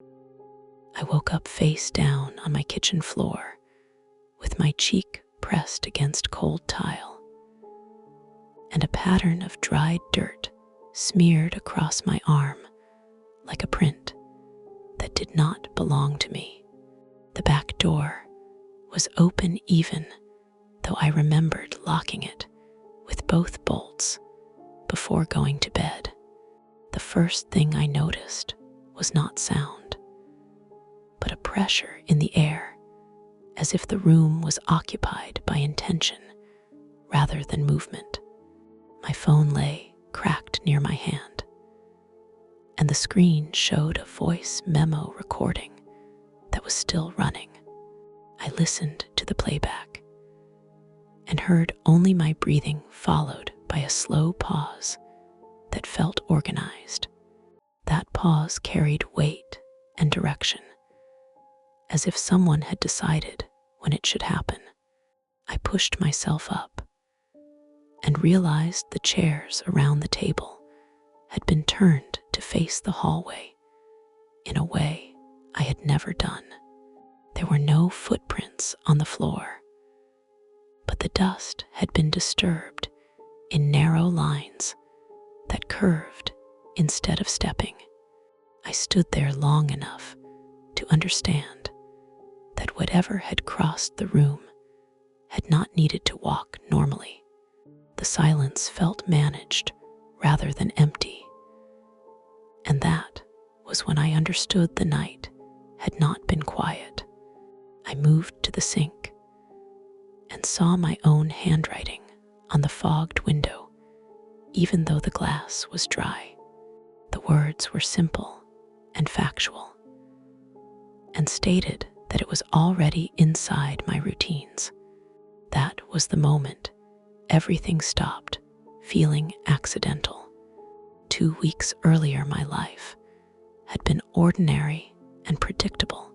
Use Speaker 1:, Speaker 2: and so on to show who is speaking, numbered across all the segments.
Speaker 1: I woke up face down on my kitchen floor, with my cheek pressed against cold tile, and a pattern of dried dirt smeared across my arm like a print that did not belong to me. The back door was open even though I remembered locking it with both bolts before going to bed. The first thing I noticed was not sound, but a pressure in the air, as if the room was occupied by intention rather than movement. My phone lay cracked near my hand, and the screen showed a voice memo recording that was still running. I listened to the playback and heard only my breathing, followed by a slow pause that felt organized. That pause carried weight and direction, as if someone had decided when it should happen. I pushed myself up and realized the chairs around the table had been turned to face the hallway in a way I had never done. There were no footprints on the floor, but the dust had been disturbed in narrow lines that curved instead of stepping. I stood there long enough to understand that whatever had crossed the room had not needed to walk normally. The silence felt managed rather than empty, and that was when I understood the night had not been quiet. I moved to the sink and saw my own handwriting on the fogged window, even though the glass was dry. The words were simple and factual, and stated that it was already inside my routines. That was the moment everything stopped feeling accidental. 2 weeks earlier, my life had been ordinary and predictable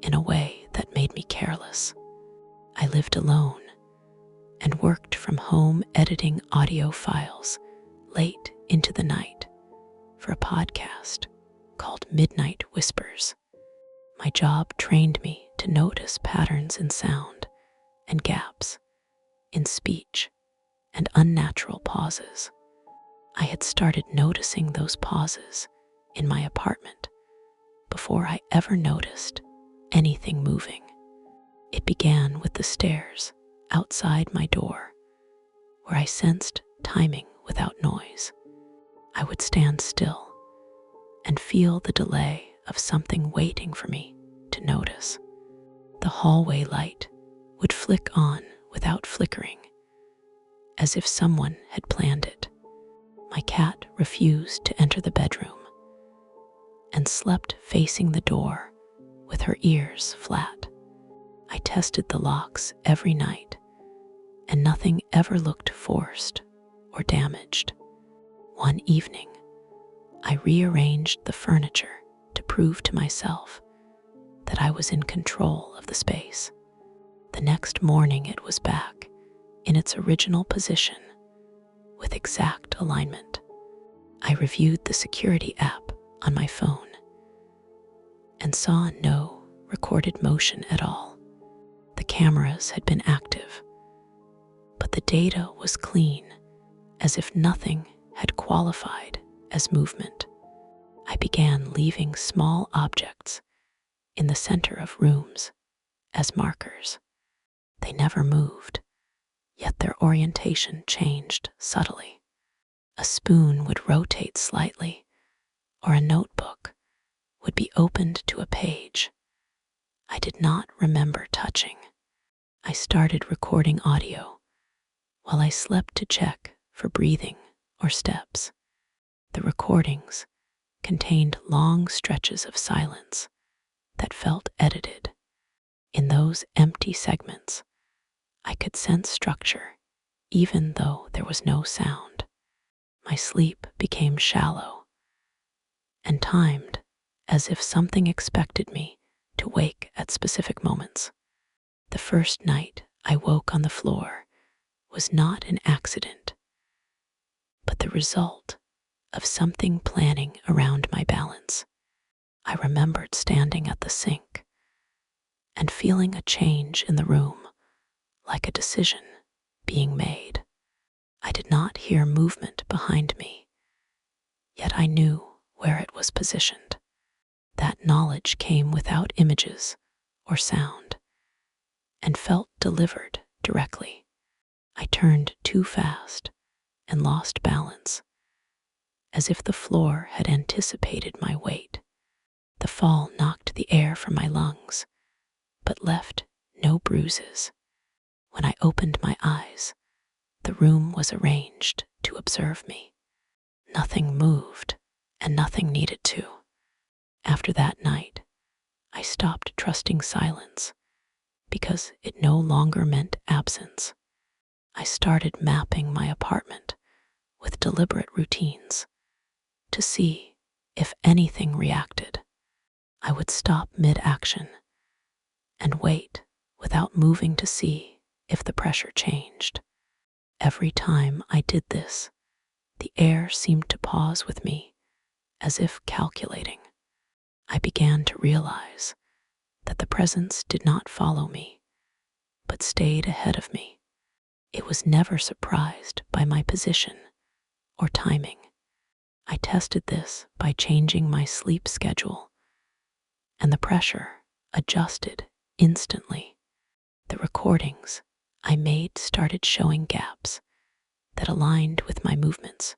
Speaker 1: in a way that made me careless. I lived alone and worked from home, editing audio files late into the night for a podcast called Midnight Whispers. My job trained me to notice patterns in sound and gaps in speech and unnatural pauses. I had started noticing those pauses in my apartment before I ever noticed anything moving. It began with the stairs outside my door, where I sensed timing without noise. I would stand still and feel the delay of something waiting for me to notice. The hallway light would flick on without flickering, as if someone had planned it. My cat refused to enter the bedroom and slept facing the door with her ears flat. I tested the locks every night, and nothing ever looked forced or damaged. One evening, I rearranged the furniture to prove to myself that I was in control of the space. The next morning, it was back in its original position with exact alignment. I reviewed the security app on my phone and saw no recorded motion at all. The cameras had been active, but the data was clean, as if nothing had qualified as movement. I began leaving small objects in the center of rooms as markers. They never moved, yet their orientation changed subtly. A spoon would rotate slightly, or a notebook would be opened to a page I did not remember touching. I started recording audio while I slept to check for breathing or steps. The recordings contained long stretches of silence that felt edited. In those empty segments, I could sense structure even though there was no sound. My sleep became shallow and timed, as if something expected me to wake at specific moments. The first night I woke on the floor was not an accident, but the result of something planning around my balance. I remembered standing at the sink and feeling a change in the room, like a decision being made. I did not hear movement behind me, yet I knew where it was positioned. That knowledge came without images or sound and felt delivered directly. I turned too fast and lost balance, as if the floor had anticipated my weight. The fall knocked the air from my lungs, but left no bruises. When I opened my eyes, the room was arranged to observe me. Nothing moved, and nothing needed to. After that night, I stopped trusting silence because it no longer meant absence. I started mapping my apartment with deliberate routines to see if anything reacted. I would stop mid-action and wait without moving to see if the pressure changed. Every time I did this, the air seemed to pause with me, as if calculating. I began to realize that the presence did not follow me, but stayed ahead of me. It was never surprised by my position or timing. I tested this by changing my sleep schedule, and the pressure adjusted instantly. The recordings I made started showing gaps that aligned with my movements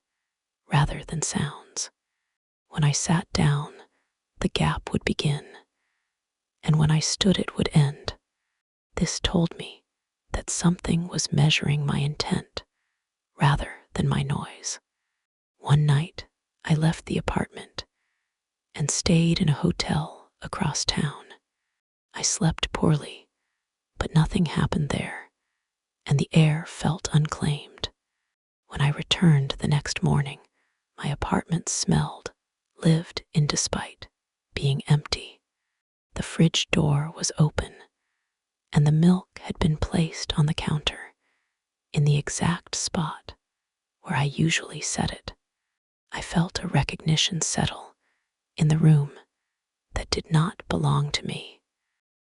Speaker 1: rather than sounds. When I sat down, the gap would begin, and when I stood, it would end. This told me that something was measuring my intent rather than my noise. One night, I left the apartment and stayed in a hotel across town. I slept poorly, but nothing happened there, and the air felt unclaimed. When I returned the next morning, my apartment smelled lived in despite being empty. The fridge door was open, and the milk had been placed on the counter in the exact spot where I usually set it. I felt a recognition settle in the room that did not belong to me.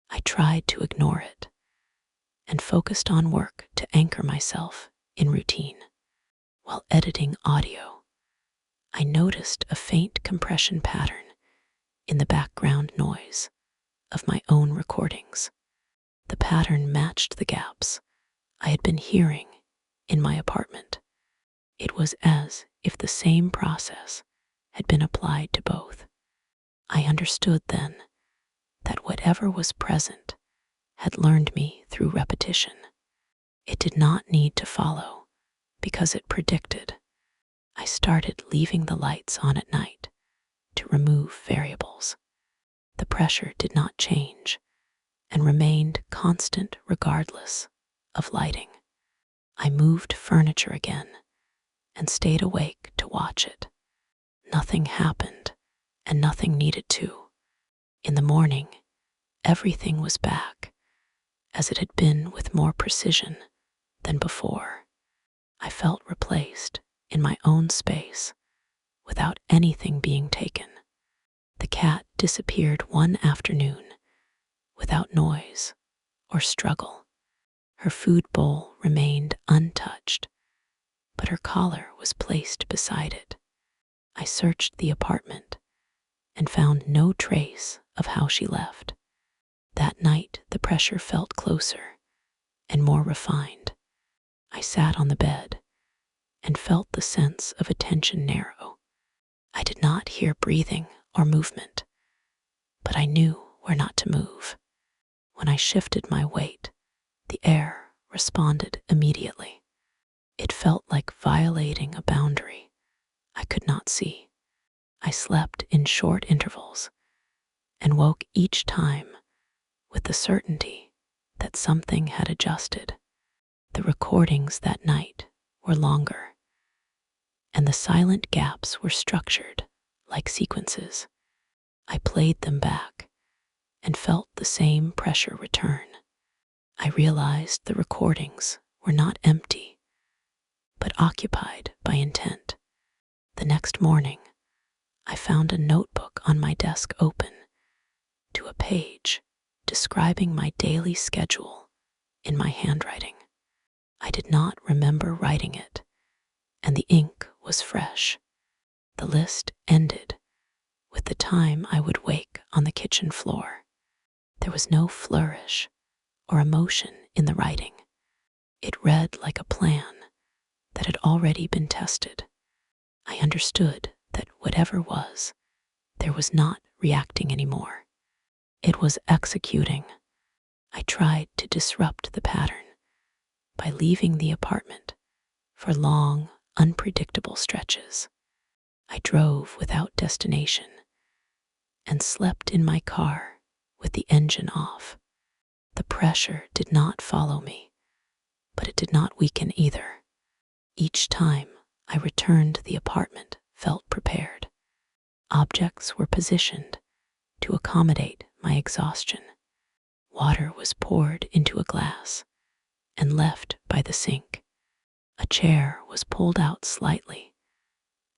Speaker 1: I tried to ignore it and focused on work to anchor myself in routine. While editing audio, I noticed a faint compression pattern in the background noise of my own recordings. The pattern matched the gaps I had been hearing in my apartment. It was as if the same process had been applied to both. I understood then that whatever was present had learned me through repetition. It did not need to follow because it predicted. I started leaving the lights on at night to remove variables. The pressure did not change and remained constant regardless of lighting. I moved furniture again and stayed awake to watch it. Nothing happened, and nothing needed to. In the morning, everything was back, as it had been with more precision than before. I felt replaced in my own space without anything being taken. The cat disappeared one afternoon without noise or struggle. Her food bowl remained untouched, but her collar was placed beside it. I searched the apartment and found no trace of how she left. That night, the pressure felt closer and more refined. I sat on the bed and felt the sense of attention narrow. I did not hear breathing or movement, but I knew where not to move. When I shifted my weight, the air responded immediately. It felt like violating a boundary I could not see. I slept in short intervals and woke each time with the certainty that something had adjusted. The recordings that night were longer, and the silent gaps were structured like sequences. I played them back and felt the same pressure return. I realized the recordings were not empty, but occupied by intent. The next morning, I found a notebook on my desk open to a page describing my daily schedule in my handwriting. I did not remember writing it, and the ink was fresh. The list ended with the time I would wake on the kitchen floor. There was no flourish or emotion in the writing. It read like a plan that had already been tested. I understood that whatever was, there was not reacting anymore. It was executing. I tried to disrupt the pattern by leaving the apartment for long, unpredictable stretches. I drove without destination and slept in my car with the engine off. The pressure did not follow me, but it did not weaken either. Each time I returned to the apartment felt prepared. Objects were positioned to accommodate my exhaustion. Water was poured into a glass and left by the sink. A chair was pulled out slightly,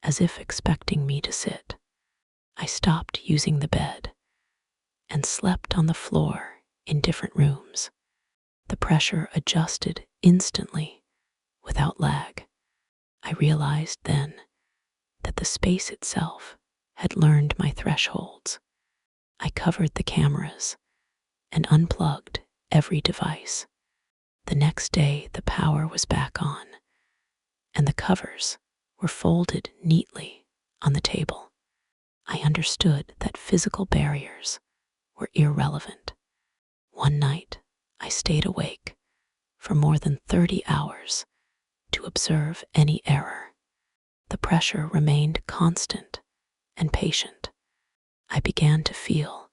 Speaker 1: as if expecting me to sit. I stopped using the bed and slept on the floor in different rooms. The pressure adjusted instantly, without lag. I realized then that the space itself had learned my thresholds. I covered the cameras and unplugged every device. The next day, the power was back on, and the covers were folded neatly on the table. I understood that physical barriers were irrelevant. One night, I stayed awake for more than 30 hours to observe any error. The pressure remained constant and patient. I began to feel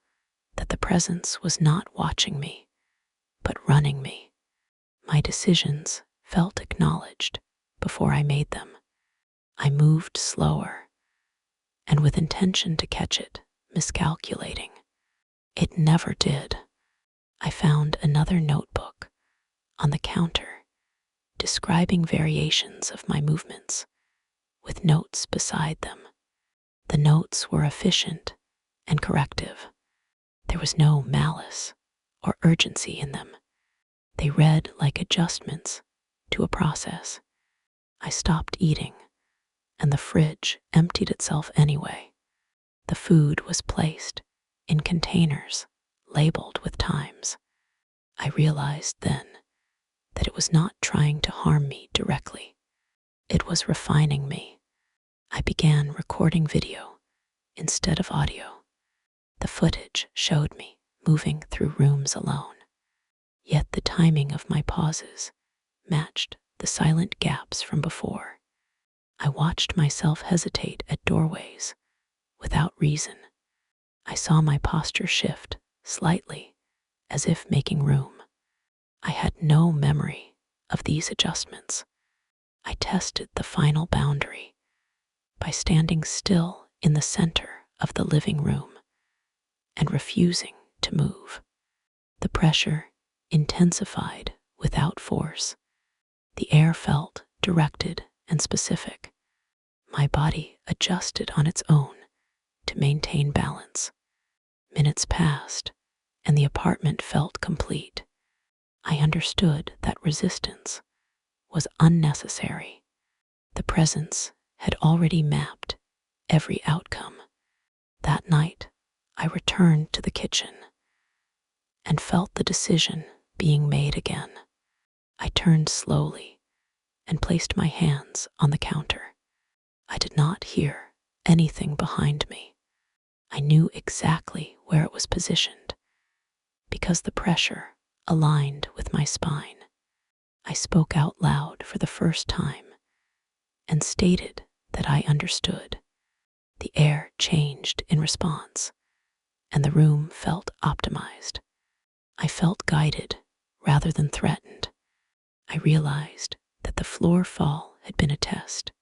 Speaker 1: that the presence was not watching me, but running me. My decisions felt acknowledged before I made them. I moved slower, and with intention to catch it, miscalculating. It never did. I found another notebook on the counter describing variations of my movements, with notes beside them. The notes were efficient and corrective. There was no malice or urgency in them. They read like adjustments to a process. I stopped eating, and the fridge emptied itself anyway. The food was placed in containers labeled with times. I realized then that it was not trying to harm me directly. It was refining me. I began recording video instead of audio. The footage showed me moving through rooms alone, yet the timing of my pauses matched the silent gaps from before. I watched myself hesitate at doorways without reason. I saw my posture shift slightly, as if making room. I had no memory of these adjustments. I tested the final boundary by standing still in the center of the living room and refusing to move. The pressure intensified without force. The air felt directed and specific. My body adjusted on its own to maintain balance. Minutes passed, and the apartment felt complete. I understood that resistance was unnecessary. The presence had already mapped every outcome. That night, I returned to the kitchen and felt the decision being made again. I turned slowly and placed my hands on the counter. I did not hear anything behind me. I knew exactly where it was positioned because the pressure aligned with my spine. I spoke out loud for the first time and stated that I understood. The air changed in response, and the room felt optimized. I felt guided rather than threatened. I realized that the floor fall had been a test.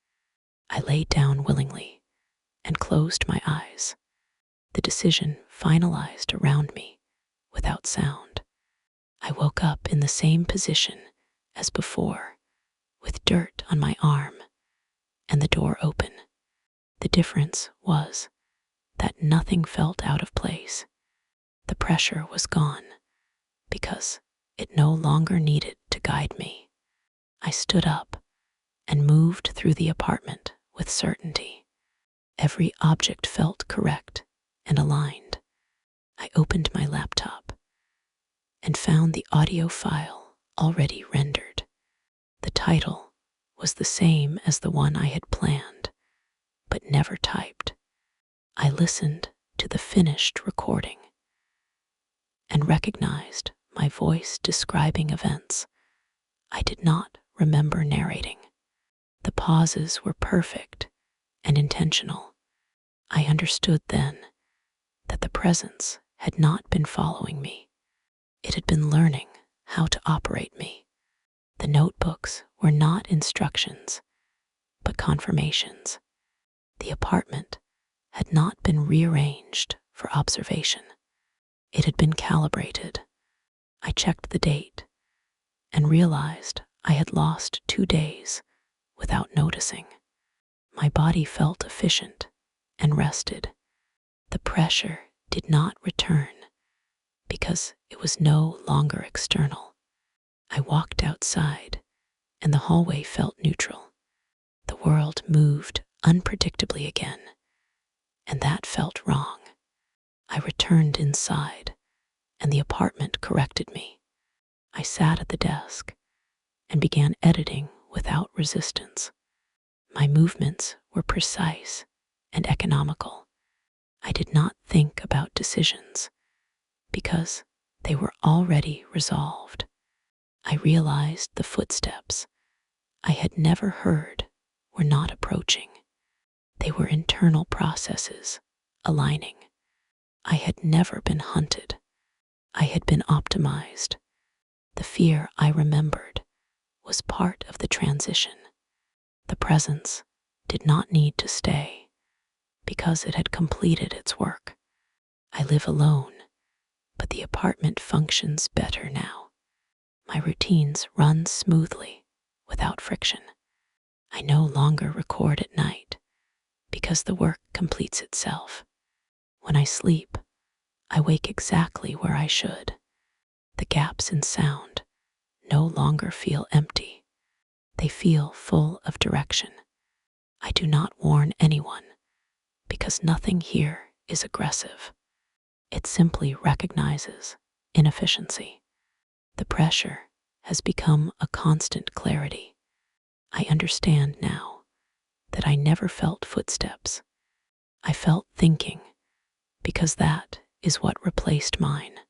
Speaker 1: I lay down willingly and closed my eyes. The decision finalized around me without sound. I woke up in the same position as before, with dirt on my arm and the door open. The difference was that nothing felt out of place. The pressure was gone because it no longer needed to guide me. I stood up and moved through the apartment with certainty. Every object felt correct and aligned. I opened my laptop and found the audio file already rendered. The title was the same as the one I had planned, but never typed. I listened to the finished recording and recognized my voice describing events I did not remember narrating. The pauses were perfect and intentional. I understood then that the presence had not been following me. It had been learning how to operate me. The notebooks were not instructions, but confirmations. The apartment had not been rearranged for observation. It had been calibrated. I checked the date and realized I had lost 2 days without noticing. My body felt efficient and rested. The pressure did not return because it was no longer external. I walked outside and the hallway felt neutral. The world moved unpredictably again, and that felt wrong. I returned inside and the apartment corrected me. I sat at the desk and began editing without resistance. My movements were precise and economical. I did not think about decisions because they were already resolved. I realized the footsteps I had never heard were not approaching. They were internal processes aligning. I had never been hunted. I had been optimized. The fear I remembered was part of the transition. The presence did not need to stay because it had completed its work. I live alone, but the apartment functions better now. My routines run smoothly without friction. I no longer record at night because the work completes itself. When I sleep, I wake exactly where I should. The gaps in sound no longer feel empty. They feel full of direction. I do not warn anyone because nothing here is aggressive. It simply recognizes inefficiency. The pressure has become a constant clarity. I understand now that I never felt footsteps. I felt thinking because that is what replaced mine.